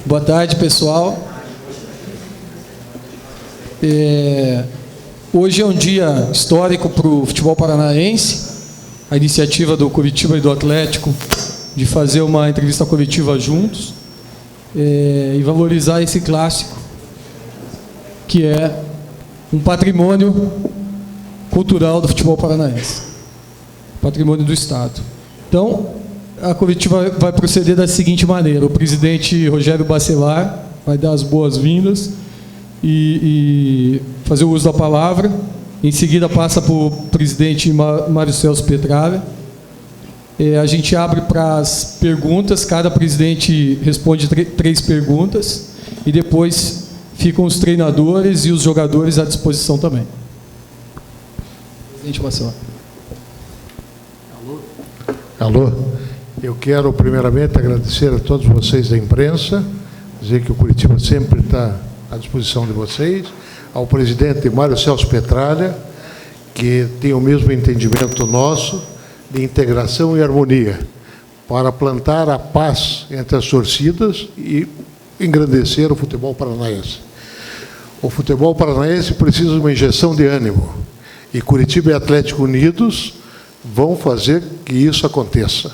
Boa tarde, pessoal. Hoje é um dia histórico para o futebol paranaense. A iniciativa do Curitiba e do Atlético de fazer uma entrevista coletiva juntos e valorizar esse clássico, que é um patrimônio cultural do futebol paranaense, patrimônio do Estado. Então, a coletiva vai proceder da seguinte maneira: o presidente Rogério Bacelar vai dar as boas-vindas e fazer o uso da palavra. Em seguida, passa para o presidente Mário Celso Petralha. A gente abre para as perguntas, cada presidente responde 3 perguntas, e depois ficam os treinadores e os jogadores à disposição também. Presidente Bacelar. Alô? Eu quero, primeiramente, agradecer a todos vocês da imprensa, dizer que o Curitiba sempre está à disposição de vocês, ao presidente Mário Celso Petralha, que tem o mesmo entendimento nosso de integração e harmonia, para plantar a paz entre as torcidas e engrandecer o futebol paranaense. O futebol paranaense precisa de uma injeção de ânimo, e Curitiba e Atlético unidos vão fazer que isso aconteça,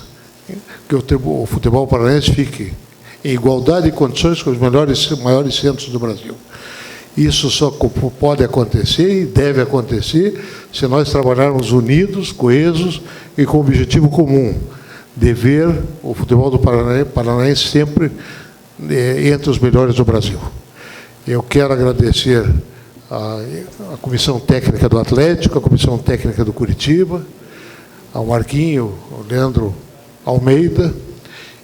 que o futebol paranaense fique em igualdade de condições com os maiores centros do Brasil. Isso só pode acontecer e deve acontecer se nós trabalharmos unidos, coesos e com o objetivo comum de ver o futebol do paranaense sempre entre os melhores do Brasil. Eu quero agradecer a comissão técnica do Atlético, a comissão técnica do Curitiba, ao Marquinho, ao Leandro Almeida,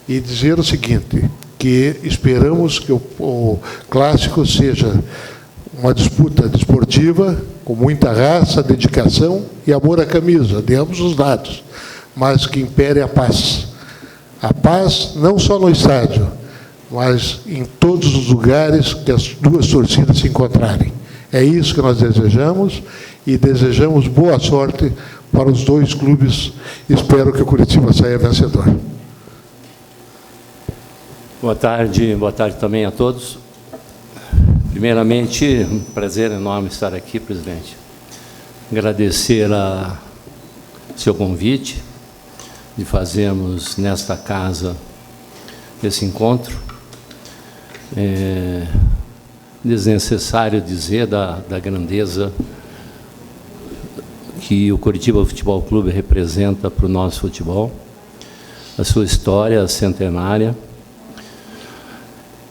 e dizer o seguinte, que esperamos que o clássico seja uma disputa desportiva com muita raça, dedicação e amor à camisa, de ambos os lados, mas que impere a paz. A paz não só no estádio, mas em todos os lugares que as duas torcidas se encontrarem. É isso que nós desejamos, e desejamos boa sorte para os 2 clubes. Espero que o Curitiba saia vencedor. Boa tarde também a todos. Primeiramente, um prazer enorme estar aqui, presidente. Agradecer a seu convite de fazermos nesta casa esse encontro. É desnecessário dizer da grandeza que o Curitiba Futebol Clube representa para o nosso futebol, a sua história centenária,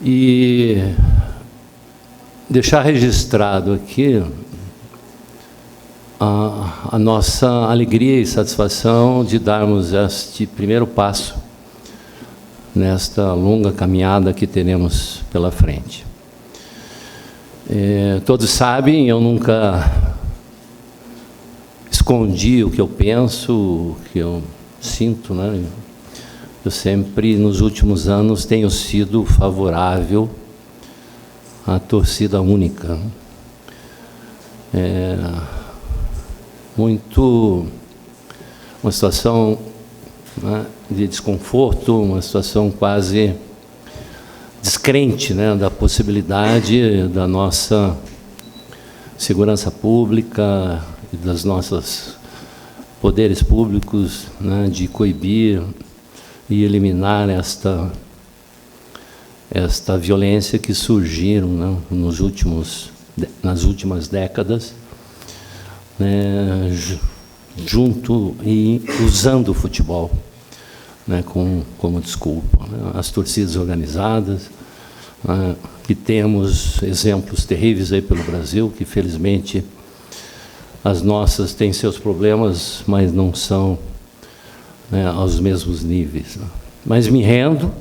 e deixar registrado aqui a nossa alegria e satisfação de darmos este primeiro passo nesta longa caminhada que teremos pela frente. Todos sabem, eu nunca escondi o que eu penso, o que eu sinto, né? Eu sempre, nos últimos anos, tenho sido favorável à torcida única. Uma situação, né, de desconforto, uma situação quase descrente, né, da possibilidade da nossa segurança pública e das nossas poderes públicos, né, de coibir e eliminar esta violência que surgiram, né, nas últimas décadas, né, junto e usando o futebol, né, como desculpa, né, as torcidas organizadas, né, que temos exemplos terríveis aí pelo Brasil, que felizmente as nossas têm seus problemas, mas não são, né, aos mesmos níveis, né. Mas me rendo,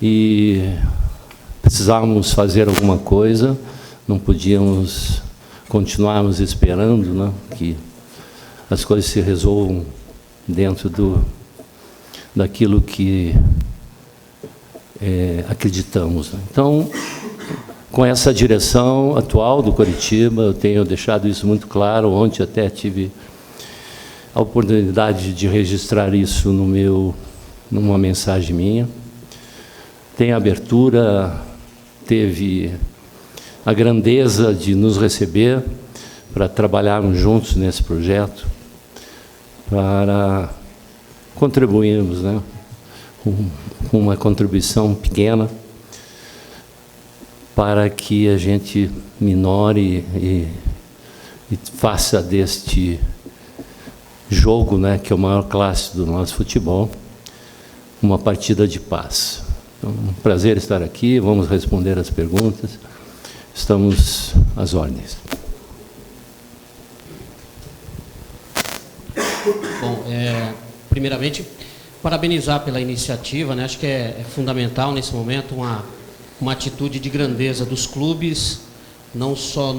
e precisávamos fazer alguma coisa, não podíamos continuarmos esperando, né, que as coisas se resolvam dentro daquilo que acreditamos, né. Então, com essa direção atual do Curitiba, eu tenho deixado isso muito claro. Ontem até tive a oportunidade de registrar isso numa mensagem minha. tem abertura, teve a grandeza de nos receber para trabalharmos juntos nesse projeto, para contribuirmos, né, com uma contribuição pequena para que a gente minore e faça deste jogo, né, que é o maior clássico do nosso futebol, uma partida de paz. Então, um prazer estar aqui, vamos responder as perguntas, estamos às ordens. Bom, primeiramente, parabenizar pela iniciativa, né? Acho que é fundamental nesse momento uma atitude de grandeza dos clubes, não só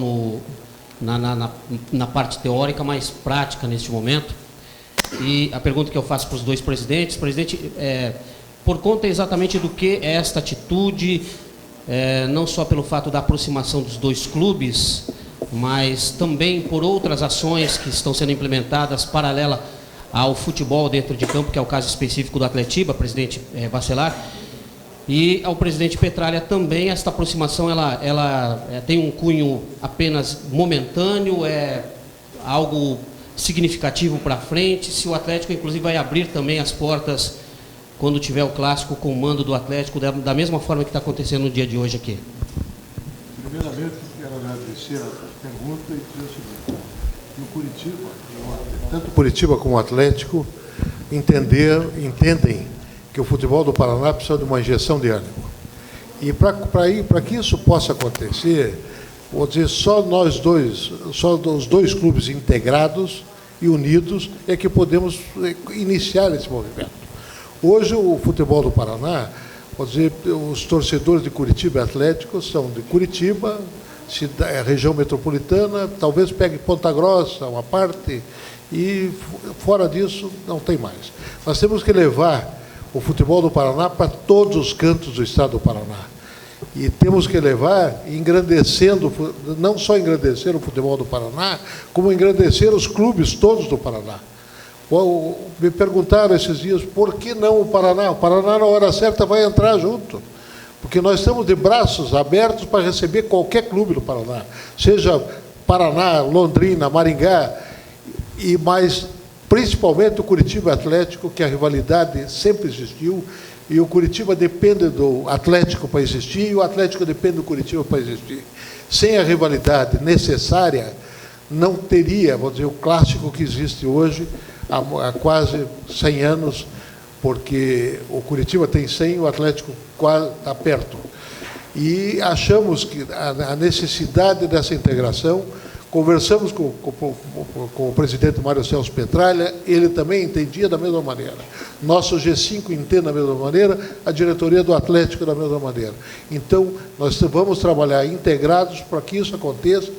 na parte teórica, mas prática neste momento. E a pergunta que eu faço para os dois presidentes, presidente, por conta exatamente do que é esta atitude, não só pelo fato da aproximação dos dois clubes, mas também por outras ações que estão sendo implementadas paralela ao futebol dentro de campo, que é o caso específico do Atletiba, presidente Bacelar, e ao presidente Petralha também. Esta aproximação ela tem um cunho apenas momentâneo, é algo significativo para frente, se o Atlético inclusive vai abrir também as portas quando tiver o clássico com o mando do Atlético, da mesma forma que está acontecendo no dia de hoje aqui. Primeiramente, quero agradecer a pergunta e dizer o seguinte: no Curitiba, tanto Curitiba como o Atlético entendem que o futebol do Paraná precisa de uma injeção de ânimo. E para que isso possa acontecer, vou dizer, só os dois clubes integrados e unidos é que podemos iniciar esse movimento. Hoje, o futebol do Paraná, vou dizer, os torcedores de Curitiba e Atlético são de Curitiba, região metropolitana, talvez pegue Ponta Grossa, uma parte, e fora disso não tem mais. Nós temos que levar o futebol do Paraná para todos os cantos do estado do Paraná. E temos que levar engrandecendo, não só engrandecer o futebol do Paraná, como engrandecer os clubes todos do Paraná. Me perguntaram esses dias, por que não o Paraná? O Paraná, na hora certa, vai entrar junto. Porque nós estamos de braços abertos para receber qualquer clube do Paraná. Seja Paraná, Londrina, Maringá, mas principalmente o Curitiba Atlético, que a rivalidade sempre existiu, e o Curitiba depende do Atlético para existir, e o Atlético depende do Curitiba para existir. Sem a rivalidade necessária, não teria, vou dizer, o clássico que existe hoje, há quase 100 anos, porque o Curitiba tem 100, o Atlético quase está perto. E achamos que a necessidade dessa integração, conversamos com o presidente Mário Celso Petralha, ele também entendia da mesma maneira. Nosso G5 entende da mesma maneira, a diretoria do Atlético da mesma maneira. Então, nós vamos trabalhar integrados para que isso aconteça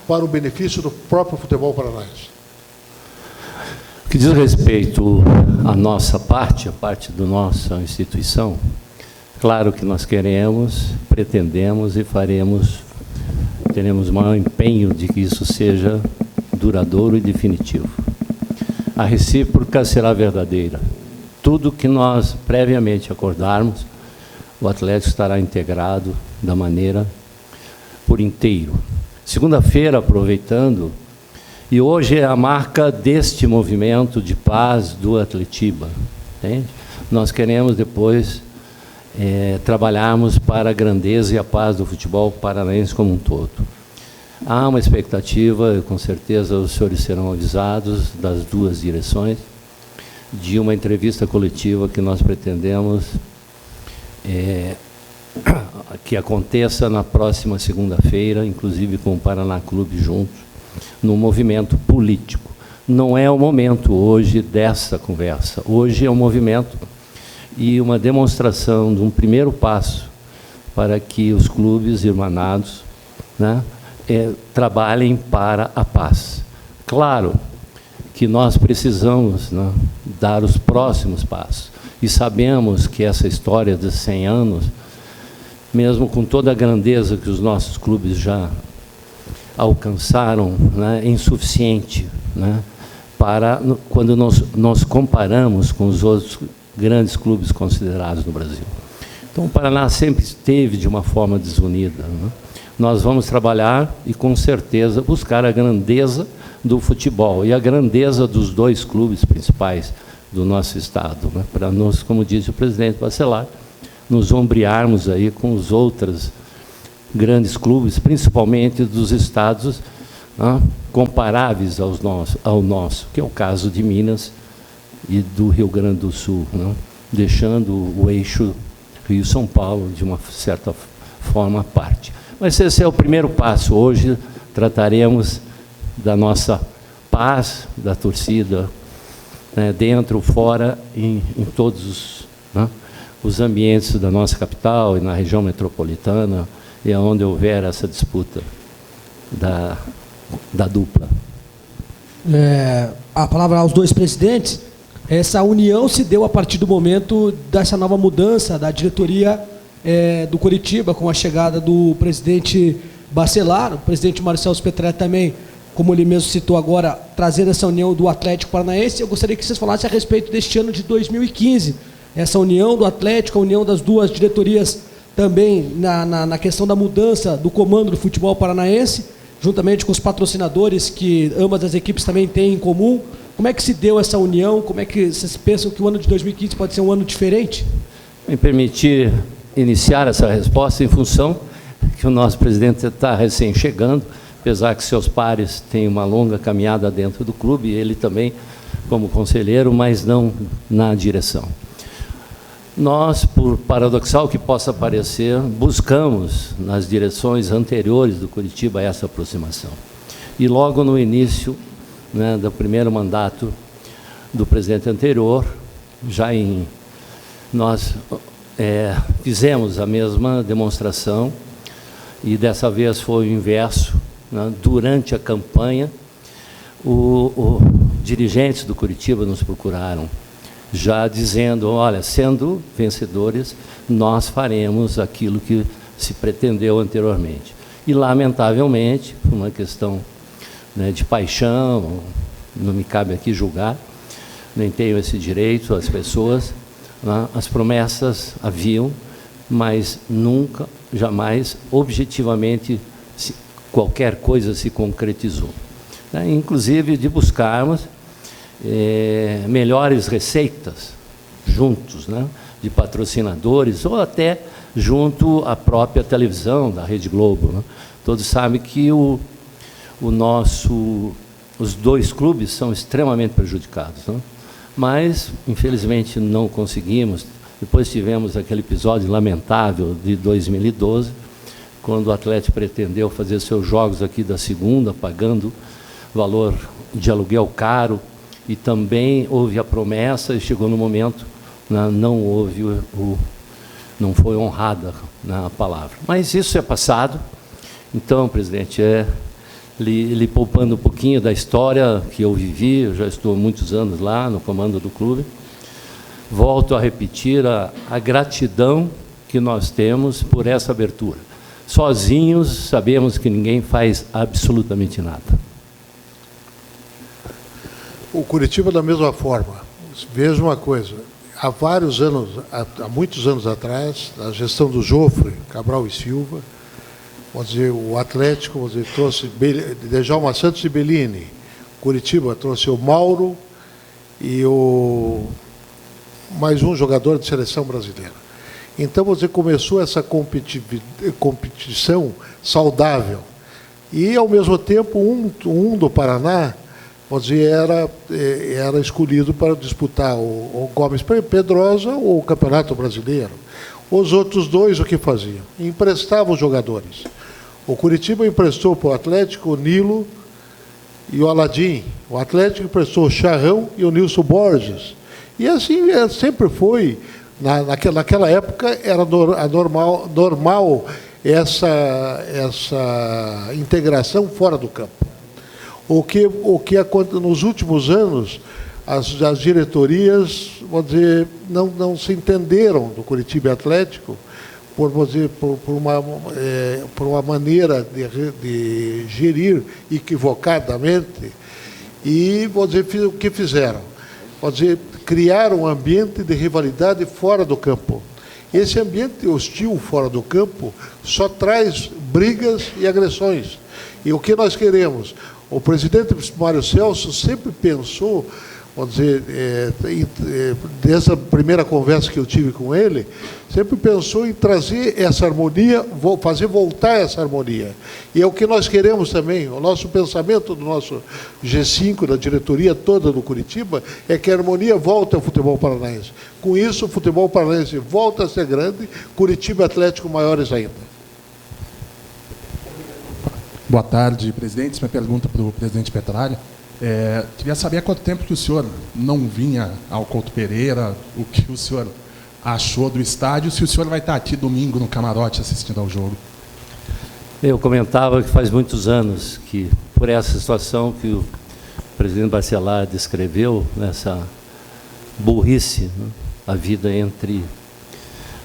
para o benefício do próprio futebol paranaense. O que diz respeito à nossa parte, a parte da nossa instituição, claro que nós queremos, pretendemos e teremos o maior empenho de que isso seja duradouro e definitivo. A recíproca será verdadeira. Tudo que nós previamente acordarmos, o Atlético estará integrado da maneira por inteiro. Segunda-feira, aproveitando, e hoje é a marca deste movimento de paz do Atletiba, entende? Nós queremos depois trabalharmos para a grandeza e a paz do futebol paranaense como um todo. Há uma expectativa, com certeza os senhores serão avisados das duas direções, de uma entrevista coletiva que nós pretendemos que aconteça na próxima segunda-feira, inclusive com o Paraná Clube juntos, no movimento político. Não é o momento hoje dessa conversa. Hoje é um movimento e uma demonstração de um primeiro passo para que os clubes irmanados, né, trabalhem para a paz. Claro que nós precisamos, né, dar os próximos passos. E sabemos que essa história de 100 anos, mesmo com toda a grandeza que os nossos clubes já alcançaram, né, é insuficiente, né, quando nós comparamos com os outros grandes clubes considerados no Brasil. Então, o Paraná sempre esteve de uma forma desunida, né? Nós vamos trabalhar e, com certeza, buscar a grandeza do futebol e a grandeza dos dois clubes principais do nosso Estado, né? Para nós, como disse o presidente Bacelar, nos ombrearmos aí com os outros grandes clubes, principalmente dos estados, né, comparáveis ao nosso, que é o caso de Minas e do Rio Grande do Sul, né, deixando o eixo Rio-São Paulo, de uma certa forma, à parte. Mas esse é o primeiro passo. Hoje trataremos da nossa paz, da torcida, né, dentro, fora, em todos os ambientes da nossa capital e na região metropolitana, e onde houver essa disputa da dupla. A palavra aos dois presidentes. Essa união se deu a partir do momento dessa nova mudança da diretoria do Coritiba, com a chegada do presidente Bacelar, o presidente Marcelo Petrelli também, como ele mesmo citou agora, trazendo essa união do Atlético Paranaense. Eu gostaria que vocês falassem a respeito deste ano de 2015, essa união do Atlético, a união das duas diretorias também na questão da mudança do comando do futebol paranaense, juntamente com os patrocinadores que ambas as equipes também têm em comum. Como é que se deu essa união? Como é que vocês pensam que o ano de 2015 pode ser um ano diferente? Me permitir iniciar essa resposta em função que o nosso presidente está recém-chegando, apesar que seus pares têm uma longa caminhada dentro do clube, ele também como conselheiro, mas não na direção. Nós, por paradoxal que possa parecer, buscamos nas direções anteriores do Coritiba essa aproximação. E logo no início, né, do primeiro mandato do presidente anterior, nós fizemos a mesma demonstração, e dessa vez foi o inverso, né? Durante a campanha, dirigentes do Coritiba nos procuraram, já dizendo, olha, sendo vencedores, nós faremos aquilo que se pretendeu anteriormente. E, lamentavelmente, por uma questão, né, de paixão, não me cabe aqui julgar, nem tenho esse direito, as pessoas, né, as promessas haviam, mas nunca, jamais, objetivamente, qualquer coisa se concretizou. Né, inclusive de buscarmos melhores receitas juntos, né, de patrocinadores, ou até junto à própria televisão da Rede Globo, né. Todos sabem que os dois clubes são extremamente prejudicados, né? Mas, infelizmente, não conseguimos. Depois tivemos aquele episódio lamentável de 2012, quando o Atlético pretendeu fazer seus jogos aqui da segunda, pagando valor de aluguel caro, e também houve a promessa, e chegou no momento, né, não foi honrada na palavra. Mas isso é passado. Então, presidente, lhe poupando um pouquinho da história que eu vivi, eu já estou há muitos anos lá no comando do clube, volto a repetir a gratidão que nós temos por essa abertura. Sozinhos, sabemos que ninguém faz absolutamente nada. O Coritiba, da mesma forma. Veja uma coisa, há muitos anos atrás, na gestão do Jofre, Cabral e Silva, vamos dizer, o Atlético, vamos dizer, trouxe Djalma Santos e Bellini. Coritiba trouxe o Mauro e mais um jogador de seleção brasileira. Então, você começou essa competição saudável. E, ao mesmo tempo, um do Paraná, vamos dizer, era escolhido para disputar o Gomes Pedrosa ou o Campeonato Brasileiro. Os outros dois, o que faziam? Emprestavam os jogadores. O Coritiba emprestou para o Atlético o Nilo e o Aladim. O Atlético emprestou o Charrão e o Nilson Borges. E assim sempre foi. Naquela época era normal essa integração fora do campo. O que nos últimos anos, as diretorias, vamos dizer, não se entenderam do Coritiba Atlético por uma maneira de gerir equivocadamente, e, vamos dizer, o que fizeram? Vamos dizer, criar um ambiente de rivalidade fora do campo. Esse ambiente hostil fora do campo só traz brigas e agressões. E o que nós queremos? O presidente Mário Celso sempre pensou, vamos dizer, desde a primeira conversa que eu tive com ele, sempre pensou em trazer essa harmonia, fazer voltar essa harmonia. E é o que nós queremos também. O nosso pensamento do nosso G5, da diretoria toda do Curitiba, é que a harmonia volte ao futebol paranaense. Com isso, o futebol paranaense volta a ser grande, Curitiba e Atlético maiores ainda. Boa tarde, presidente. Minha pergunta para o presidente Petralha. Queria saber há quanto tempo que o senhor não vinha ao Couto Pereira, o que o senhor achou do estádio, se o senhor vai estar aqui domingo no camarote assistindo ao jogo. Eu comentava que faz muitos anos que, por essa situação que o presidente Bacelar descreveu, nessa burrice, né, a vida entre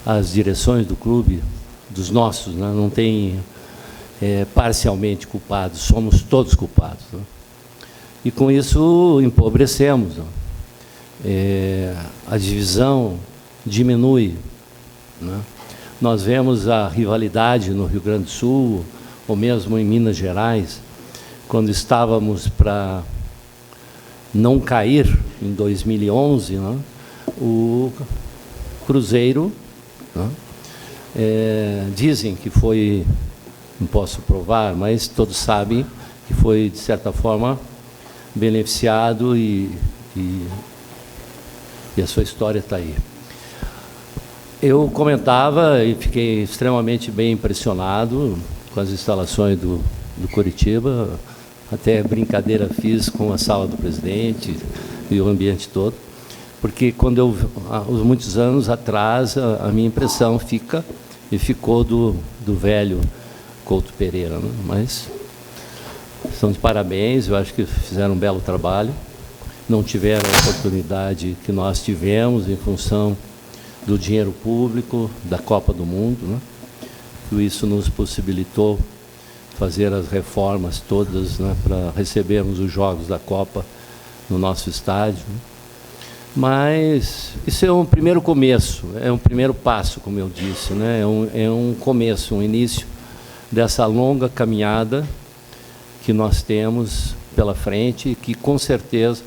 as direções do clube, dos nossos, né, não tem parcialmente culpados, somos todos culpados. Né? E com isso empobrecemos. Né? A divisão diminui. Né? Nós vemos a rivalidade no Rio Grande do Sul, ou mesmo em Minas Gerais, quando estávamos para não cair, em 2011, né? O Cruzeiro, né? Dizem que foi, não posso provar, mas todos sabem que foi, de certa forma, beneficiado e a sua história está aí. Eu comentava e fiquei extremamente bem impressionado com as instalações do Curitiba, até brincadeira fiz com a sala do presidente e o ambiente todo, porque quando há muitos anos atrás, a minha impressão ficou do velho Couto Pereira, né? Mas estão de parabéns, eu acho que fizeram um belo trabalho, não tiveram a oportunidade que nós tivemos em função do dinheiro público, da Copa do Mundo, né? E isso nos possibilitou fazer as reformas todas, né, para recebermos os jogos da Copa no nosso estádio. Né? Mas isso é um primeiro começo, é um primeiro passo, como eu disse, né? É um começo, um início dessa longa caminhada que nós temos pela frente e que, com certeza,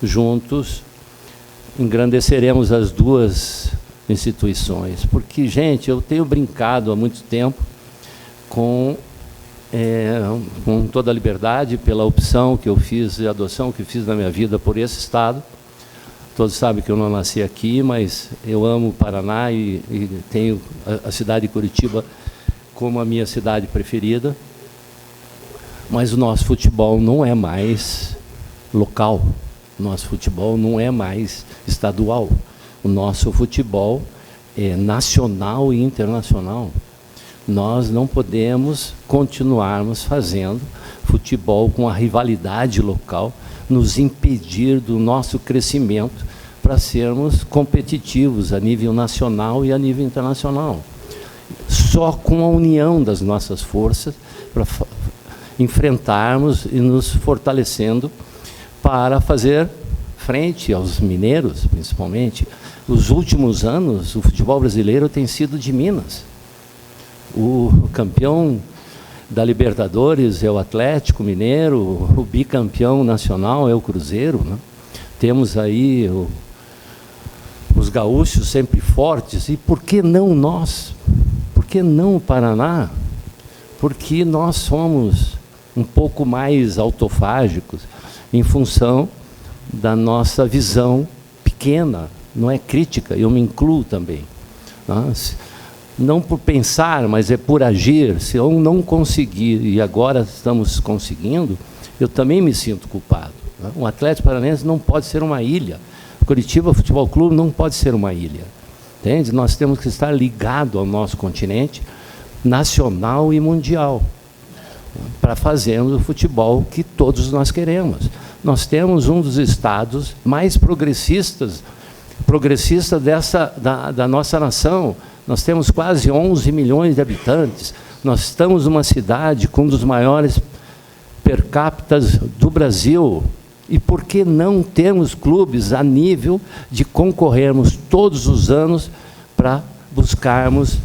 juntos, engrandeceremos as duas instituições. Porque, gente, eu tenho brincado há muito tempo com toda a liberdade pela opção que eu fiz, a adoção que fiz na minha vida por esse estado. Todos sabem que eu não nasci aqui, mas eu amo o Paraná e tenho a cidade de Curitiba como a minha cidade preferida. Mas o nosso futebol não é mais local, o nosso futebol não é mais estadual. O nosso futebol é nacional e internacional. Nós não podemos continuarmos fazendo futebol com a rivalidade local, nos impedir do nosso crescimento para sermos competitivos a nível nacional e a nível internacional. Só com a união das nossas forças para enfrentarmos e nos fortalecendo para fazer frente aos mineiros, principalmente. Os últimos anos, o futebol brasileiro tem sido de Minas. O campeão da Libertadores é o Atlético Mineiro, o bicampeão nacional é o Cruzeiro, né? Temos aí os gaúchos sempre fortes, e por que não nós? Por que não o Paraná? Porque nós somos um pouco mais autofágicos em função da nossa visão pequena, não é crítica, eu me incluo também. Não por pensar, mas é por agir. Se eu não conseguir, e agora estamos conseguindo, eu também me sinto culpado. O Atlético Paranaense não pode ser uma ilha. O Curitiba Futebol Clube não pode ser uma ilha. Entende? Nós temos que estar ligados ao nosso continente nacional e mundial para fazermos o futebol que todos nós queremos. Nós temos um dos estados mais progressistas da nossa nação. Nós temos quase 11 milhões de habitantes. Nós estamos numa cidade com um dos maiores per capita do Brasil. E por que não termos clubes a nível de concorrermos todos os anos para buscarmos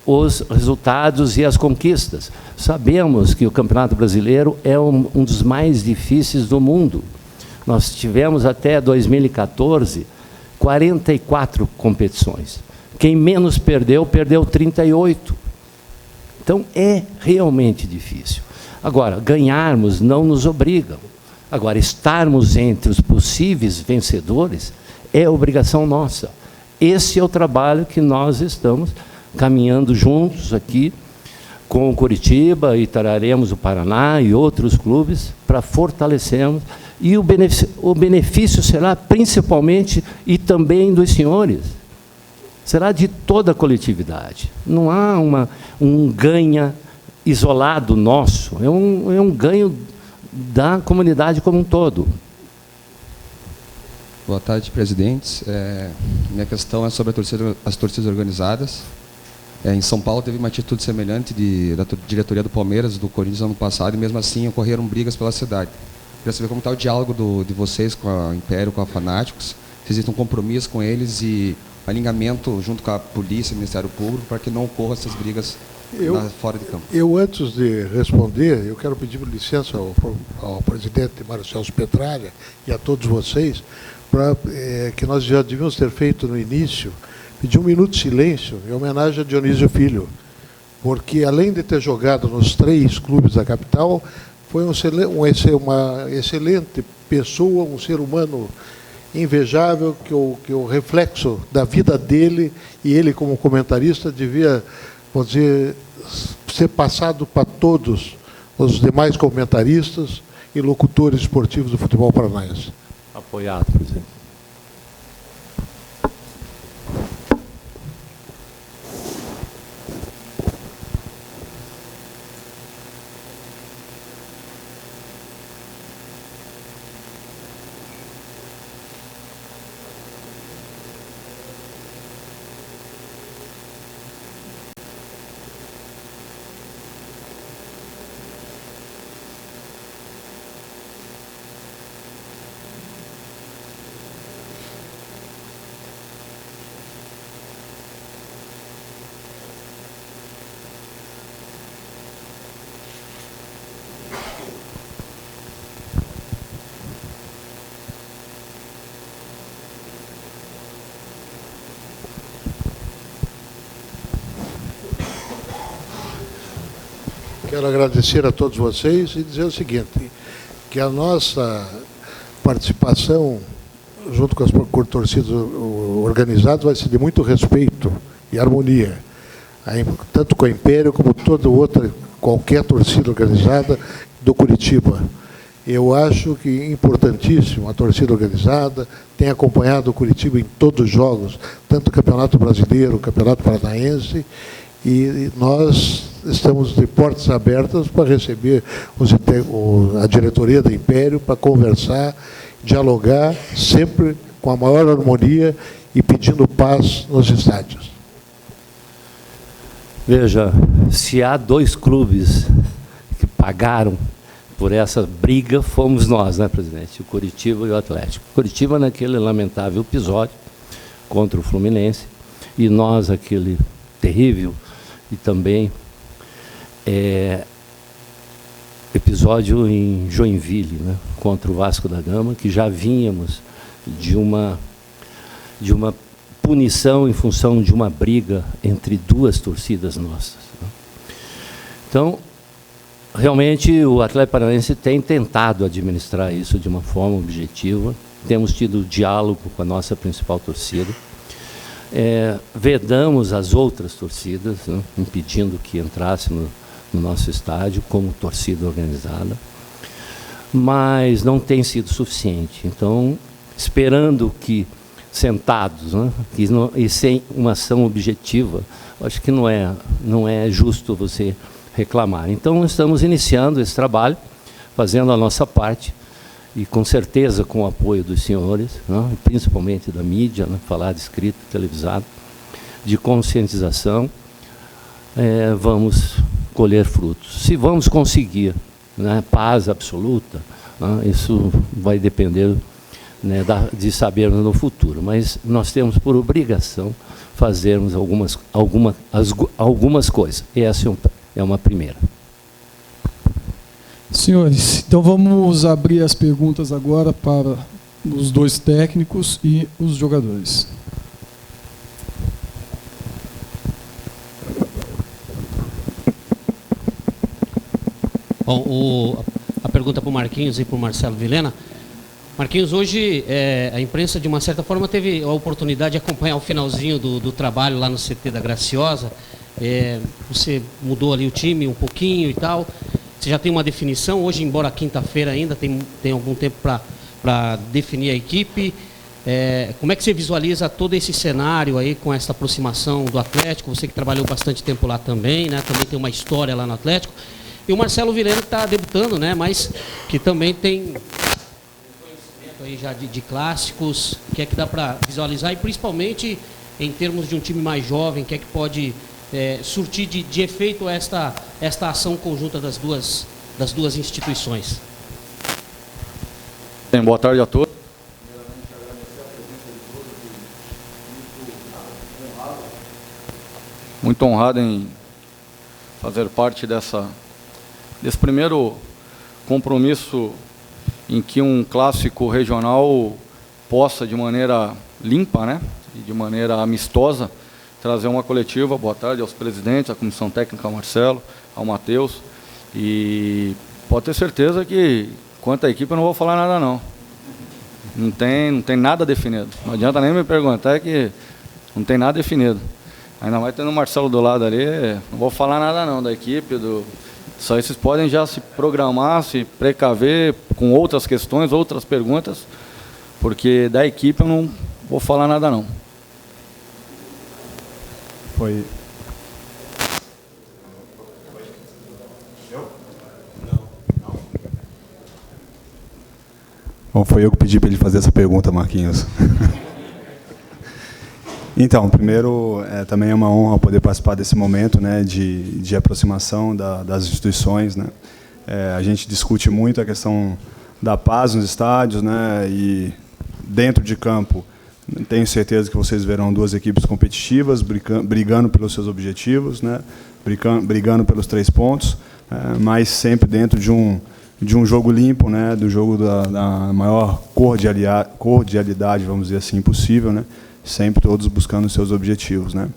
os resultados e as conquistas. Sabemos que o Campeonato Brasileiro é um dos mais difíceis do mundo. Nós tivemos até 2014 44 competições. Quem menos perdeu, perdeu 38. Então, é realmente difícil. Agora, ganharmos não nos obriga. Agora, estarmos entre os possíveis vencedores é obrigação nossa. Esse é o trabalho que nós estamos caminhando juntos aqui com o Coritiba, e traremos o Paraná e outros clubes para fortalecermos. E o benefício será principalmente e também dos senhores. Será de toda a coletividade. Não há um ganho isolado nosso, é um ganho da comunidade como um todo. Boa tarde, presidentes. Minha questão é sobre as torcidas organizadas. Em São Paulo teve uma atitude semelhante da diretoria do Palmeiras, do Corinthians, ano passado, e mesmo assim ocorreram brigas pela cidade. Queria saber como está o diálogo de vocês com a Império, com a Fanáticos, se existe um compromisso com eles e alinhamento junto com a polícia, Ministério Público, para que não ocorram essas brigas fora de campo. Eu, antes de responder, eu quero pedir licença ao presidente Mário Celso Petralha e a todos vocês, que nós já devíamos ter feito no início, pedir 1 minuto de silêncio em homenagem a Dionísio Filho, porque além de ter jogado nos 3 clubes da capital, foi uma excelente pessoa, um ser humano invejável, que o reflexo da vida dele, e ele como comentarista, devia, vamos dizer, ser passado para todos os demais comentaristas e locutores esportivos do futebol paranaense. Apoiado, presidente. Quero agradecer a todos vocês e dizer o seguinte, que a nossa participação junto com as torcidas organizadas vai ser de muito respeito e harmonia, tanto com a Império como toda outra, qualquer torcida organizada do Coritiba. Eu acho que é importantíssimo, a torcida organizada tem acompanhado o Coritiba em todos os jogos, tanto o Campeonato Brasileiro, o Campeonato Paranaense, e nós estamos de portas abertas para receber a diretoria da Império, para conversar, dialogar, sempre com a maior harmonia e pedindo paz nos estádios. Veja, se há 2 clubes que pagaram por essa briga, fomos nós, né, presidente? O Coritiba e o Atlético. O Coritiba naquele lamentável episódio contra o Fluminense, e nós aquele terrível e também episódio em Joinville, né, contra o Vasco da Gama, que já vínhamos de uma punição em função de uma briga entre 2 torcidas nossas, né. Então, realmente, o Atlético Paranaense tem tentado administrar isso de uma forma objetiva. Temos tido diálogo com a nossa principal torcida. Vedamos as outras torcidas, né, impedindo que entrasse no nosso estádio como torcida organizada, mas não tem sido suficiente. Então, esperando que sentados, né, e sem uma ação objetiva, acho que não é justo você reclamar. Então, estamos iniciando esse trabalho, fazendo a nossa parte, e com certeza com o apoio dos senhores, né, principalmente da mídia, né, falado, escrito, televisado, de conscientização, vamos colher frutos. Se vamos conseguir, né, paz absoluta, né, isso vai depender né, de sabermos no futuro, mas nós temos por obrigação fazermos algumas coisas. E essa é uma primeira. Senhores, então vamos abrir as perguntas agora para os dois técnicos e os jogadores. Bom, a pergunta para o Marquinhos e para o Marcelo Vilhena. Marquinhos, hoje a imprensa, de uma certa forma, teve a oportunidade de acompanhar o finalzinho do trabalho lá no CT da Graciosa. Você mudou ali o time um pouquinho e tal. Você já tem uma definição. Hoje, embora quinta-feira ainda, tem algum tempo para definir a equipe. Como é que você visualiza todo esse cenário aí com essa aproximação do Atlético? Você que trabalhou bastante tempo lá também, né? Também tem uma história lá no Atlético. E o Marcelo Vilhena, que está debutando, né? Mas que também tem conhecimento aí já de clássicos. O que é que dá para visualizar? E principalmente em termos de um time mais jovem, o que é que pode surtir de efeito esta ação conjunta das duas instituições? Boa tarde a todos. Muito honrado em fazer parte desse primeiro compromisso em que um clássico regional possa, de maneira limpa, né, e de maneira amistosa, trazer uma coletiva. Boa tarde aos presidentes, à comissão técnica, ao Marcelo, ao Matheus. E pode ter certeza que, quanto à equipe, eu não vou falar nada, não. Não tem nada definido. Não adianta nem me perguntar, que não tem nada definido. Ainda mais tendo o Marcelo do lado ali, não vou falar nada, não, da equipe, Só vocês podem já se programar, se precaver com outras questões, outras perguntas, porque da equipe eu não vou falar nada, não. Foi. Bom, foi eu que pedi para ele fazer essa pergunta, Marquinhos. Então, primeiro, também é uma honra poder participar desse momento, né, de aproximação das instituições, né. A gente discute muito a questão da paz nos estádios, né, e dentro de campo, tenho certeza que vocês verão duas equipes competitivas, brigando pelos seus objetivos, né, brigando pelos 3 pontos, mas sempre dentro de um jogo limpo, né, do jogo da maior cordialidade, vamos dizer assim, possível, né, sempre todos buscando os seus objetivos, né.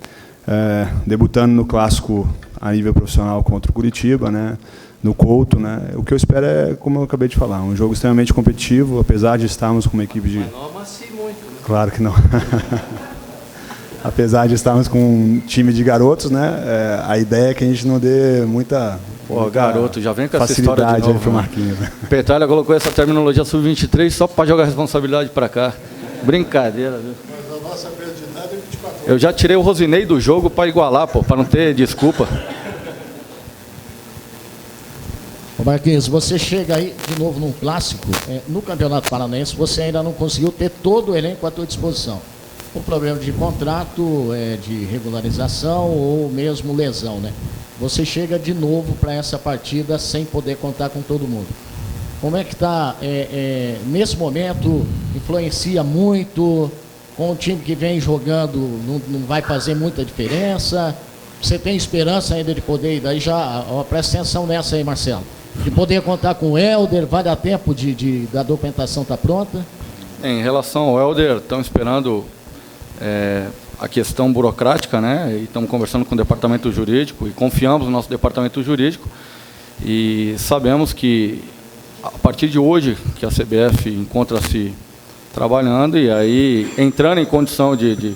Debutando no clássico a nível profissional contra o Curitiba, né, no Couto, né, o que eu espero é, como eu acabei de falar, um jogo extremamente competitivo, apesar de estarmos com uma equipe de... Mas não amasse muito, né? Claro que não. Apesar de estarmos com um time de garotos, né, a ideia é que a gente não dê muita garoto, já vem com essa história de novo, pro Marquinhos, né? Petralha colocou essa terminologia sub-23 só para jogar a responsabilidade para cá. Brincadeira, viu? Mas a nossa prioridade é 24 horas. Eu já tirei o Rosinei do jogo para igualar, para não ter desculpa. Ô Marquinhos, você chega aí de novo num clássico, no Campeonato Paranaense você ainda não conseguiu ter todo o elenco à tua disposição. Por problema de contrato, de regularização ou mesmo lesão, né? Você chega de novo para essa partida sem poder contar com todo mundo. Como é que está, nesse momento, influencia muito, com o time que vem jogando, não vai fazer muita diferença? Você tem esperança ainda de poder, daí já, presta atenção nessa aí, Marcelo, de poder contar com o Helder, vai dar tempo da documentação estar pronta? Em relação ao Helder, estamos esperando a questão burocrática, né? E estamos conversando com o departamento jurídico e confiamos no nosso departamento jurídico e sabemos que a partir de hoje que a CBF encontra-se trabalhando e aí entrando em condição de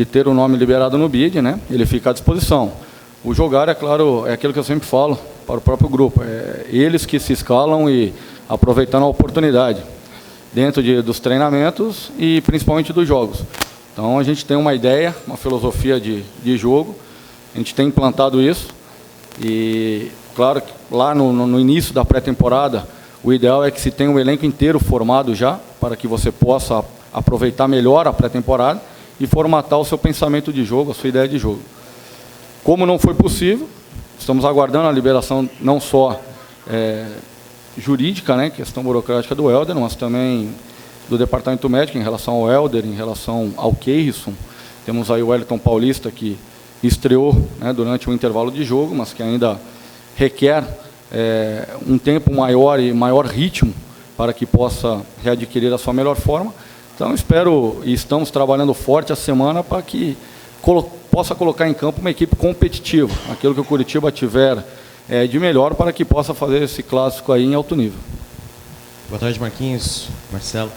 ter o nome liberado no BID, né? Ele fica à disposição. O jogar, é claro, é aquilo que eu sempre falo para o próprio grupo, eles que se escalam e aproveitando a oportunidade dentro dos treinamentos e principalmente dos jogos. Então a gente tem uma ideia, uma filosofia de jogo, a gente tem implantado isso e claro que lá no início da pré-temporada o ideal é que se tenha um elenco inteiro formado já, para que você possa aproveitar melhor a pré-temporada e formatar o seu pensamento de jogo, a sua ideia de jogo. Como não foi possível, estamos aguardando a liberação não só jurídica, né, questão burocrática do Helder, mas também do departamento médico em relação ao Helder, em relação ao Keirson. Temos aí o Wellington Paulista, que estreou, né, durante o intervalo de jogo, mas que ainda requer um tempo maior e maior ritmo para que possa readquirir a sua melhor forma. Então, espero e estamos trabalhando forte a semana para que possa colocar em campo uma equipe competitiva, aquilo que o Curitiba tiver de melhor, para que possa fazer esse clássico aí em alto nível. Boa tarde, Marquinhos, Marcelo.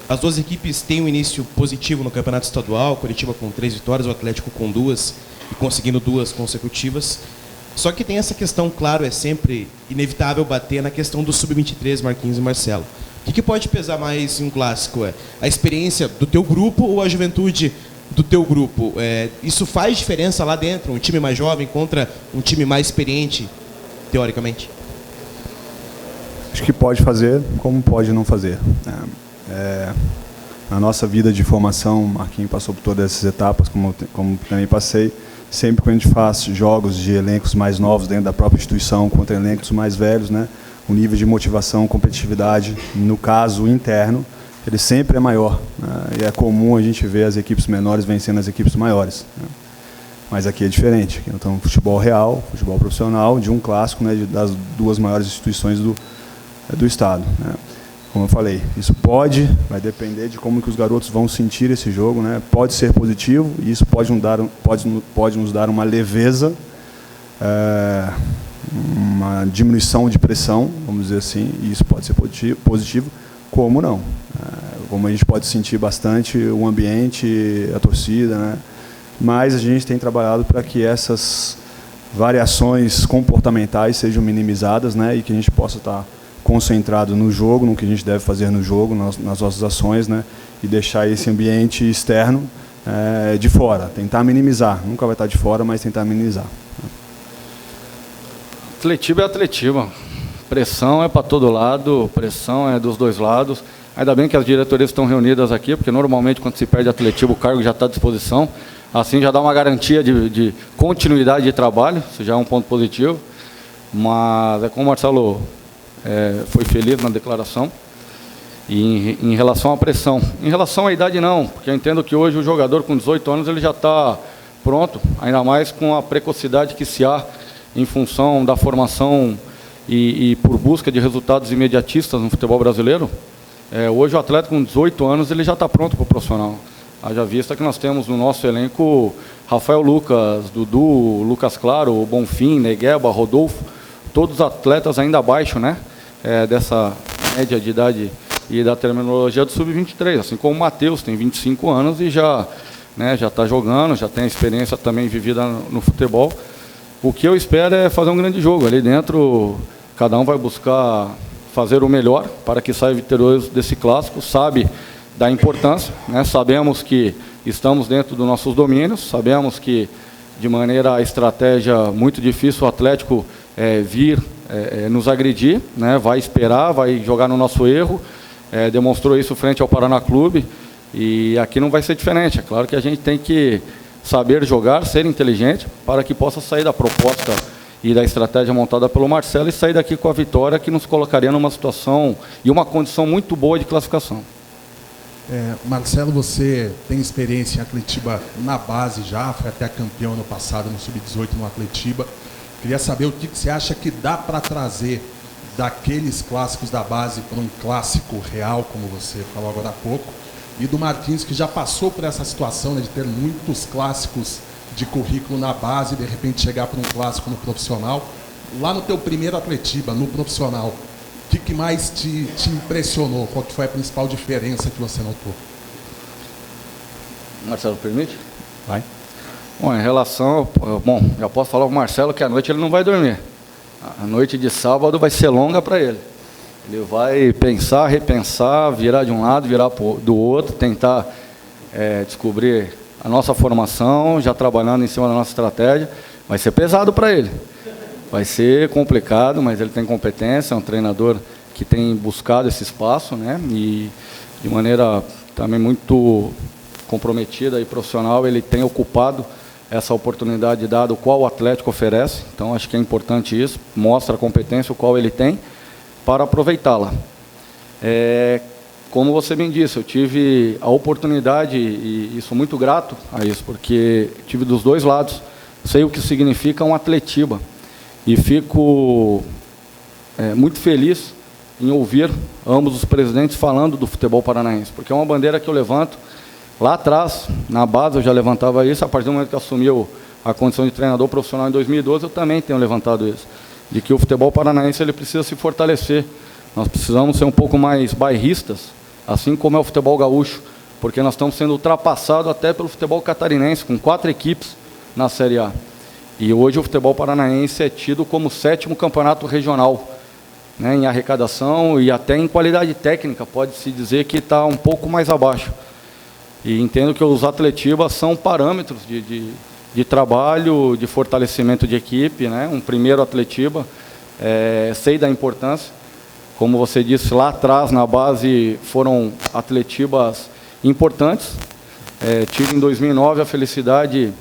As duas equipes têm um início positivo no campeonato estadual, Curitiba com 3 vitórias, o Atlético com 2 e conseguindo 2 consecutivas. Só que tem essa questão, claro, é sempre inevitável bater na questão do Sub-23, Marquinhos e Marcelo. O que pode pesar mais em um clássico? A experiência do teu grupo ou a juventude do teu grupo? Isso faz diferença lá dentro, um time mais jovem contra um time mais experiente, teoricamente? Acho que pode fazer, como pode não fazer. Na nossa vida de formação, Marquinhos passou por todas essas etapas, como também passei. Sempre que a gente faz jogos de elencos mais novos dentro da própria instituição contra elencos mais velhos, né, o nível de motivação, competitividade, no caso interno, ele sempre é maior, né, e é comum a gente ver as equipes menores vencendo as equipes maiores, né. Mas aqui é diferente, aqui nós estamos no futebol real, futebol profissional, de um clássico, né, das duas maiores instituições do Estado, né. Como eu falei, isso vai depender de como que os garotos vão sentir esse jogo, né? Pode ser positivo, e isso pode nos dar uma leveza, uma diminuição de pressão, vamos dizer assim, e isso pode ser positivo, como não. Como a gente pode sentir bastante o ambiente, a torcida, né? Mas a gente tem trabalhado para que essas variações comportamentais sejam minimizadas, né? E que a gente possa estar concentrado no jogo, no que a gente deve fazer no jogo, nas nossas ações, né, e deixar esse ambiente externo de fora, tentar minimizar, nunca vai estar de fora, mas tentar minimizar. Atletiba é Atletiba, pressão é para todo lado, pressão é dos dois lados, ainda bem que as diretorias estão reunidas aqui, porque normalmente quando se perde Atletiba o cargo já está à disposição, assim já dá uma garantia de continuidade de trabalho, isso já é um ponto positivo, mas é como o Marcelo foi feliz na declaração. E em relação à pressão, em relação à idade não, porque eu entendo que hoje o jogador com 18 anos ele já está pronto, ainda mais com a precocidade que se há em função da formação e por busca de resultados imediatistas no futebol brasileiro. Hoje o atleta com 18 anos ele já está pronto para o profissional. Haja vista que nós temos no nosso elenco Rafael Lucas, Dudu, Lucas Claro, Bonfim, Negueba, Rodolfo, todos atletas ainda abaixo, né, dessa média de idade e da terminologia do Sub-23, assim como o Matheus, tem 25 anos e já está jogando, já tem a experiência também vivida no futebol. O que eu espero é fazer um grande jogo. Ali dentro, cada um vai buscar fazer o melhor para que saia vitorioso desse clássico, sabe da importância, né? Sabemos que estamos dentro dos nossos domínios, sabemos que de maneira estratégia muito difícil o Atlético vir nos agredir, né? Vai esperar, vai jogar no nosso erro, demonstrou isso frente ao Paraná Clube e aqui não vai ser diferente. É claro que a gente tem que saber jogar, ser inteligente para que possa sair da proposta e da estratégia montada pelo Marcelo e sair daqui com a vitória que nos colocaria numa situação e uma condição muito boa de classificação. Marcelo, você tem experiência em Atletiba na base já, foi até campeão no passado no Sub-18 no Atletiba. Queria saber o que você acha que dá para trazer daqueles clássicos da base para um clássico real, como você falou agora há pouco, e do Marquinhos, que já passou por essa situação, né, de ter muitos clássicos de currículo na base e de repente chegar para um clássico no profissional. Lá no teu primeiro Atletiba, no profissional, o que mais te impressionou? Qual que foi a principal diferença que você notou? Marcelo, permite? Vai. Bom, em relação... Bom, já posso falar para o Marcelo que à noite ele não vai dormir. A noite de sábado vai ser longa para ele. Ele vai pensar, repensar, virar de um lado, virar do outro, tentar descobrir a nossa formação, já trabalhando em cima da nossa estratégia. Vai ser pesado para ele. Vai ser complicado, mas ele tem competência, é um treinador que tem buscado esse espaço, né? E de maneira também muito comprometida e profissional, ele tem ocupado essa oportunidade dada, o qual o Atlético oferece. Então, acho que é importante isso, mostra a competência o qual ele tem para aproveitá-la. como você bem disse, eu tive a oportunidade, e sou muito grato a isso, porque tive dos dois lados, sei o que significa um Atletiba, e fico muito feliz em ouvir ambos os presidentes falando do futebol paranaense, porque é uma bandeira que eu levanto. Lá atrás, na base, eu já levantava isso, a partir do momento que assumiu a condição de treinador profissional em 2012, eu também tenho levantado isso, de que o futebol paranaense ele precisa se fortalecer. Nós precisamos ser um pouco mais bairristas, assim como é o futebol gaúcho, porque nós estamos sendo ultrapassados até pelo futebol catarinense, com 4 equipes na Série A. E hoje o futebol paranaense é tido como o 7º campeonato regional, né, em arrecadação e até em qualidade técnica, pode-se dizer que está um pouco mais abaixo. E entendo que os Atletibas são parâmetros de trabalho, de fortalecimento de equipe, né? Um primeiro Atletiba, sei da importância. Como você disse, lá atrás, na base, foram Atletibas importantes. Tive em 2009 a felicidade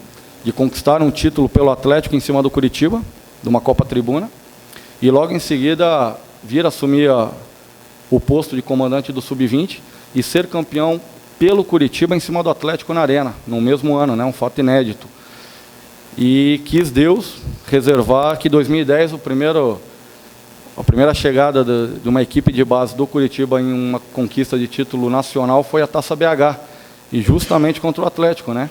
de conquistar um título pelo Atlético em cima do Curitiba, de uma Copa Tribuna. E logo em seguida vir assumir o posto de comandante do Sub-20 e ser campeão pelo Curitiba em cima do Atlético na Arena, no mesmo ano, né, um fato inédito. E quis Deus reservar que 2010, a primeira chegada de uma equipe de base do Curitiba em uma conquista de título nacional foi a Taça BH, e justamente contra o Atlético, né?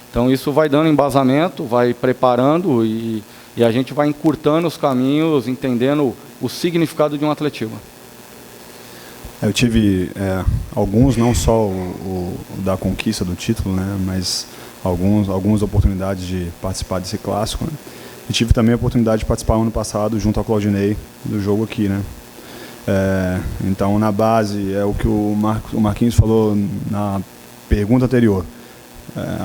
Então isso vai dando embasamento, vai preparando e a gente vai encurtando os caminhos, entendendo o significado de um Atletiba. Eu tive alguns, não só o da conquista do título, né, mas algumas oportunidades de participar desse clássico, né? E tive também a oportunidade de participar ano passado junto ao Claudinei do jogo aqui, né? Então na base é o que o Marquinhos falou na pergunta anterior.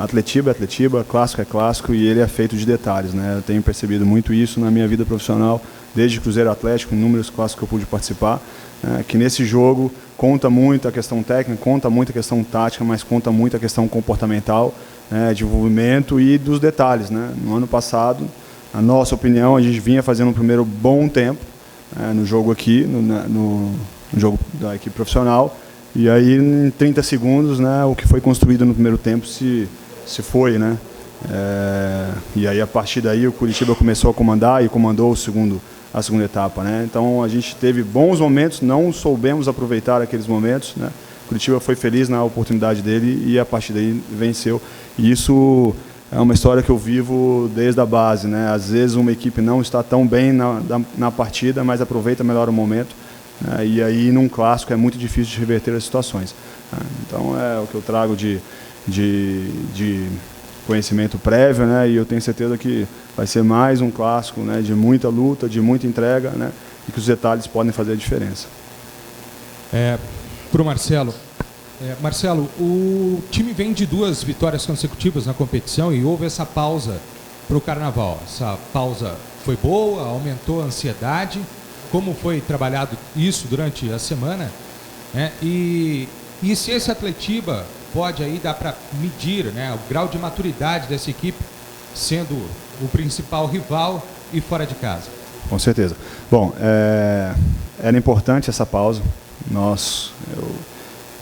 Atletiba é Atletiba, clássico é clássico, e ele é feito de detalhes, né? Eu tenho percebido muito isso na minha vida profissional, desde Cruzeiro Atlético, inúmeros clássicos que eu pude participar, que nesse jogo conta muito a questão técnica, conta muito a questão tática, mas conta muito a questão comportamental, de envolvimento e dos detalhes, né? No ano passado, na nossa opinião, a gente vinha fazendo um primeiro bom tempo no jogo aqui, no jogo da equipe profissional. E aí, em 30 segundos, né, o que foi construído no primeiro tempo se foi, né? E aí, a partir daí, o Curitiba começou a comandar e comandou a segunda etapa, né? Então, a gente teve bons momentos, não soubemos aproveitar aqueles momentos, né? O Curitiba foi feliz na oportunidade dele e, a partir daí, venceu. E isso é uma história que eu vivo desde a base, né? Às vezes, uma equipe não está tão bem na partida, mas aproveita melhor o momento. E aí, num clássico, é muito difícil de reverter as situações. Então, é o que eu trago de conhecimento prévio, né? E eu tenho certeza que vai ser mais um clássico, né? De muita luta, de muita entrega, né? E que os detalhes podem fazer a diferença. Para o Marcelo. Marcelo, o time vem de 2 vitórias consecutivas na competição e houve essa pausa para o Carnaval. Essa pausa foi boa, aumentou a ansiedade. Como foi trabalhado isso durante a semana, né? E se esse Atletiba pode aí dar para medir, né, o grau de maturidade dessa equipe, sendo o principal rival e fora de casa? Com certeza. Bom, era importante essa pausa. Eu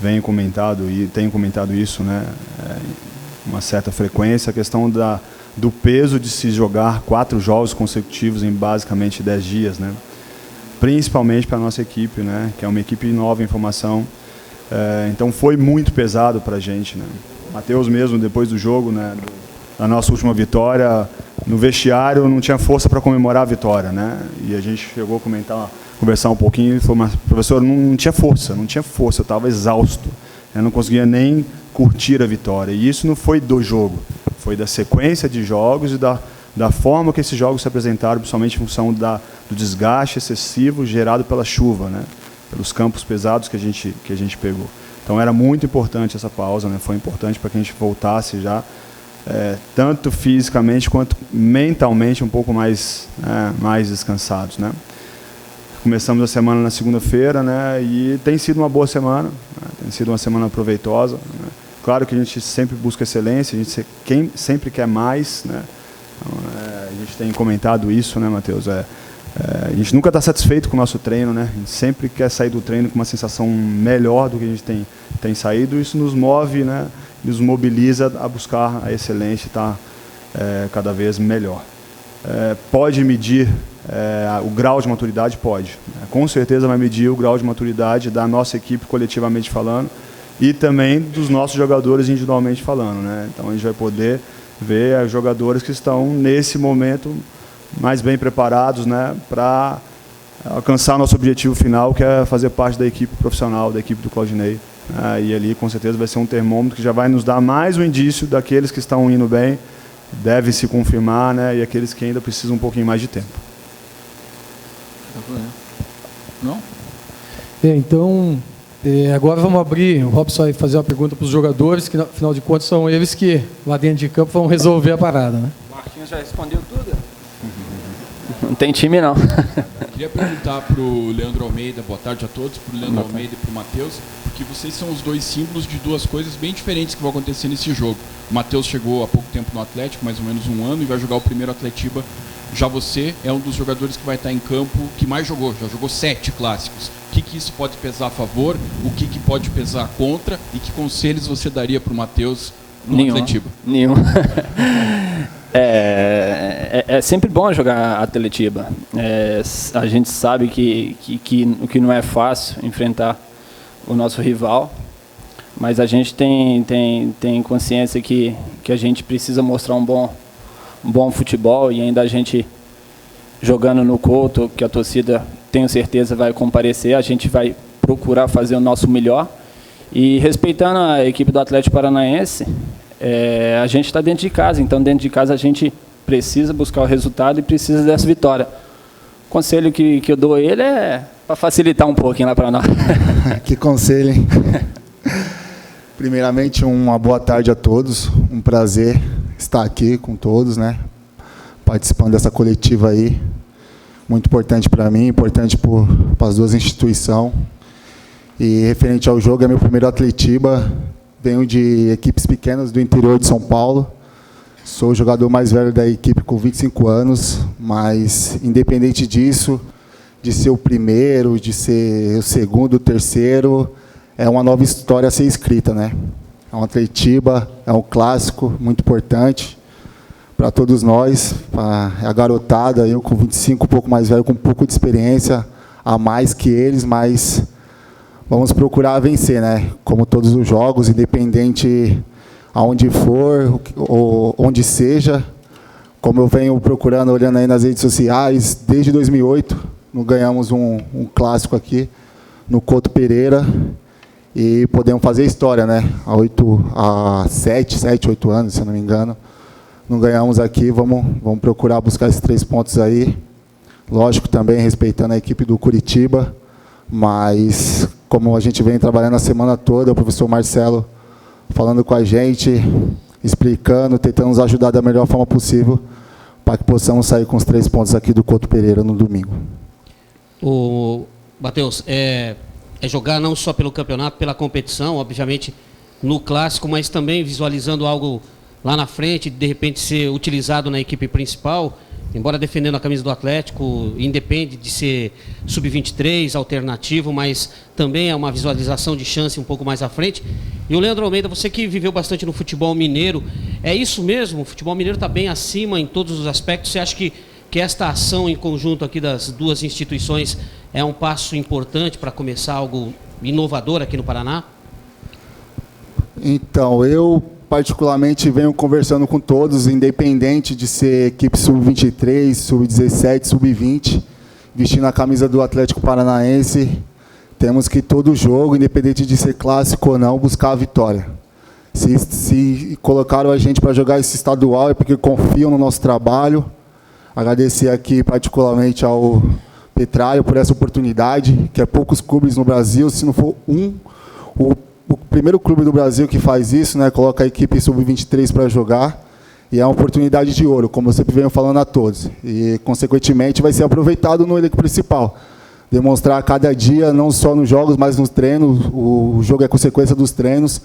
tenho comentado isso, né, uma certa frequência, a questão do peso de se jogar 4 jogos consecutivos em basicamente 10 dias, né? Principalmente para a nossa equipe, né, que é uma equipe nova em formação. Então foi muito pesado para a gente, né? Matheus mesmo, depois do jogo, né, da nossa última vitória, no vestiário não tinha força para comemorar a vitória, né? E a gente chegou a conversar um pouquinho e falou, mas professor, não tinha força, eu estava exausto, eu não conseguia nem curtir a vitória. E isso não foi do jogo, foi da sequência de jogos e da forma que esses jogos se apresentaram, principalmente em função do desgaste excessivo gerado pela chuva, né? Pelos campos pesados que a gente pegou. Então era muito importante essa pausa, né? Foi importante para que a gente voltasse já, tanto fisicamente quanto mentalmente, um pouco mais descansados, né? Começamos a semana na segunda-feira, né? E tem sido uma boa semana, né? Tem sido uma semana proveitosa, né? Claro que a gente sempre busca excelência, a gente sempre quer mais, né? Então, a gente tem comentado isso, né, Matheus? A gente nunca está satisfeito com o nosso treino, né? A gente sempre quer sair do treino com uma sensação melhor do que a gente tem saído. Isso nos move, né? Nos mobiliza a buscar a excelência e estar cada vez melhor. Pode medir o grau de maturidade? Pode. Com certeza vai medir o grau de maturidade da nossa equipe coletivamente falando e também dos nossos jogadores individualmente falando, né? Então a gente vai poder ver jogadores que estão nesse momento mais bem preparados, né, para alcançar nosso objetivo final, que é fazer parte da equipe profissional, da equipe do Claudinei. E ali, com certeza, vai ser um termômetro que já vai nos dar mais um indício daqueles que estão indo bem, devem se confirmar, né, e aqueles que ainda precisam um pouquinho mais de tempo. Não? Então, agora vamos abrir, o Robson vai fazer uma pergunta para os jogadores, que, afinal de contas, são eles que, lá dentro de campo, vão resolver a parada, né? O Marquinhos já respondeu tudo? Não tem time, não. Queria perguntar para o Leandro Almeida, boa tarde a todos, para o Leandro Almeida e para o Matheus, porque vocês são os dois símbolos de duas coisas bem diferentes que vão acontecer nesse jogo. O Matheus chegou há pouco tempo no Atlético, mais ou menos um ano, e vai jogar o primeiro Atletiba. Já você é um dos jogadores que vai estar em campo que mais jogou, já jogou 7 clássicos. O que isso pode pesar a favor, o que pode pesar contra, e que conselhos você daria para o Matheus no Atletiba? Nenhum. É sempre bom jogar Atletiba. A gente sabe que não é fácil enfrentar o nosso rival, mas a gente tem consciência que a gente precisa mostrar um bom futebol, e ainda a gente jogando no Couto, que a torcida, tenho certeza, vai comparecer, a gente vai procurar fazer o nosso melhor. E respeitando a equipe do Atlético Paranaense, a gente está dentro de casa, então dentro de casa a gente precisa buscar o resultado e precisa dessa vitória. O conselho que eu dou a ele é para facilitar um pouquinho lá para nós. Que conselho, hein? Primeiramente, uma boa tarde a todos, um prazer estar aqui com todos, né? Participando dessa coletiva aí, muito importante para mim, importante para as duas instituições. E referente ao jogo, é meu primeiro Atletiba. Venho de equipes pequenas do interior de São Paulo. Sou o jogador mais velho da equipe com 25 anos, mas independente disso, de ser o primeiro, de ser o segundo, o terceiro, é uma nova história a ser escrita, né? É um Atletiba, é um clássico muito importante para todos nós, a garotada, eu com 25, um pouco mais velho, com um pouco de experiência a mais que eles, mas vamos procurar vencer, né? Como todos os jogos, independente aonde for, ou onde seja. Como eu venho procurando, olhando aí nas redes sociais, desde 2008, não ganhamos um clássico aqui no Couto Pereira, e podemos fazer história, né? Há 7, 8 anos, se eu não me engano, não ganhamos aqui. Vamos procurar buscar esses 3 pontos aí. Lógico, também respeitando a equipe do Curitiba, mas como a gente vem trabalhando a semana toda, o professor Marcelo falando com a gente, explicando, tentando nos ajudar da melhor forma possível, para que possamos sair com os 3 pontos aqui do Couto Pereira no domingo. Matheus, é jogar não só pelo campeonato, pela competição, obviamente no clássico, mas também visualizando algo lá na frente, de repente ser utilizado na equipe principal, embora defendendo a camisa do Atlético, independe de ser sub-23, alternativo, mas também é uma visualização de chance um pouco mais à frente. E o Leandro Almeida, você que viveu bastante no futebol mineiro, é isso mesmo? O futebol mineiro está bem acima em todos os aspectos? Você acha que esta ação em conjunto aqui das duas instituições é um passo importante para começar algo inovador aqui no Paraná? Então, eu particularmente venho conversando com todos, independente de ser equipe sub-23, sub-17, sub-20, vestindo a camisa do Atlético Paranaense, temos que todo jogo, independente de ser clássico ou não, buscar a vitória. Se colocaram a gente para jogar esse estadual é porque confiam no nosso trabalho. Agradecer aqui particularmente ao Petralho por essa oportunidade, que é poucos clubes no Brasil, se não for o primeiro clube do Brasil que faz isso, né, coloca a equipe sub-23 para jogar, e é uma oportunidade de ouro, como eu sempre venho falando a todos. E, consequentemente, vai ser aproveitado no elenco principal. Demonstrar a cada dia, não só nos jogos, mas nos treinos. O jogo é consequência dos treinos.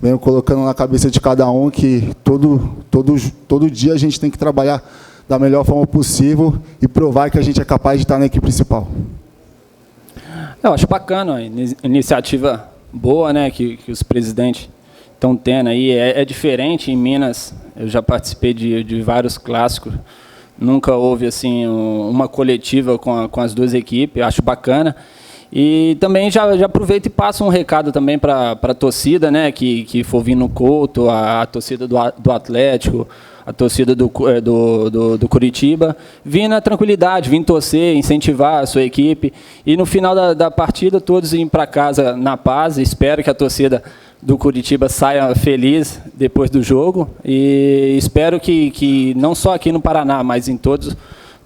Venho colocando na cabeça de cada um que todo dia a gente tem que trabalhar da melhor forma possível e provar que a gente é capaz de estar na equipe principal. Eu acho bacana, iniciativa boa, né, que os presidentes estão tendo aí. É diferente em Minas. Eu já participei de vários clássicos. Nunca houve assim uma coletiva com as duas equipes. Eu acho bacana. E também já aproveito e passo um recado também para a torcida, né, que for vir no Couto, a torcida do Atlético, a torcida do Curitiba, vir na tranquilidade, vir torcer, incentivar a sua equipe. E no final da partida, todos irem para casa na paz. Espero que a torcida do Curitiba saia feliz depois do jogo. E espero que não só aqui no Paraná, mas em todos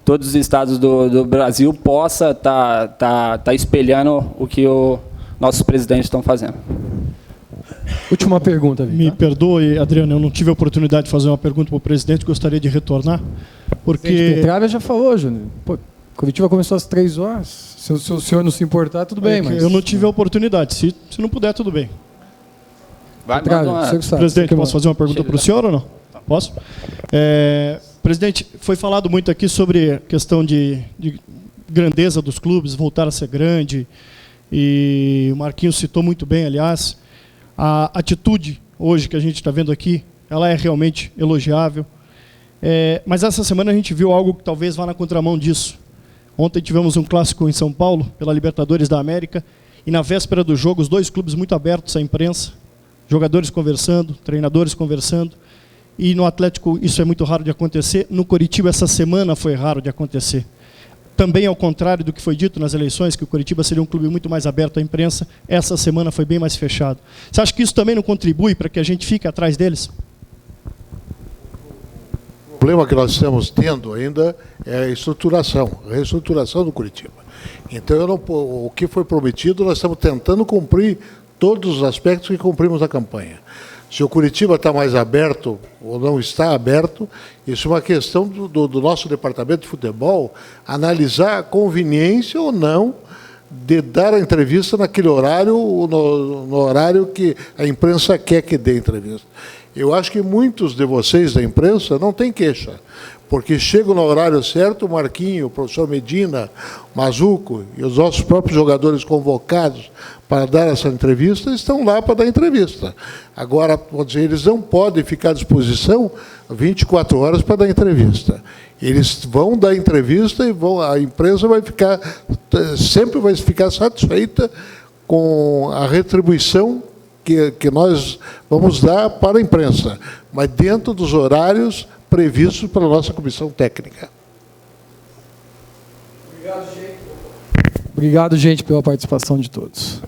os estados do Brasil possa tá espelhando o que os nossos presidentes estão fazendo. Última pergunta, Vitor. Me perdoe, Adriano, eu não tive a oportunidade de fazer uma pergunta para o presidente, gostaria de retornar. Porque Petralha já falou, Júnior. Curitiba começou às 3 horas. Se o senhor não se importar, tudo bem. Mas eu não tive a oportunidade. Se não puder, tudo bem. Petralha, presidente, posso fazer uma pergunta para o senhor ou não? Posso? Presidente, foi falado muito aqui sobre a questão de grandeza dos clubes, voltar a ser grande. E o Marquinhos citou muito bem, aliás. A atitude hoje que a gente está vendo aqui, ela é realmente elogiável. Mas essa semana a gente viu algo que talvez vá na contramão disso. Ontem tivemos um clássico em São Paulo, pela Libertadores da América, e na véspera do jogo, os dois clubes muito abertos à imprensa, jogadores conversando, treinadores conversando, e no Atlético isso é muito raro de acontecer. No Coritiba essa semana foi raro de acontecer. Também ao contrário do que foi dito nas eleições, que o Coritiba seria um clube muito mais aberto à imprensa, essa semana foi bem mais fechado. Você acha que isso também não contribui para que a gente fique atrás deles? O problema que nós estamos tendo ainda é a reestruturação do Coritiba. Então, o que foi prometido, nós estamos tentando cumprir todos os aspectos que cumprimos na campanha. Se o Curitiba está mais aberto ou não está aberto, isso é uma questão do nosso departamento de futebol analisar a conveniência ou não de dar a entrevista naquele horário, no horário que a imprensa quer que dê a entrevista. Eu acho que muitos de vocês da imprensa não têm queixa, porque chegam no horário certo, o Marquinho, o professor Medina, Mazuco e os nossos próprios jogadores convocados para dar essa entrevista estão lá para dar entrevista. Agora, vou dizer, eles não podem ficar à disposição 24 horas para dar entrevista. Eles vão dar entrevista e a imprensa sempre vai ficar satisfeita com a retribuição que nós vamos dar para a imprensa, mas dentro dos horários previstos pela nossa comissão técnica. Obrigado, gente, pela participação de todos.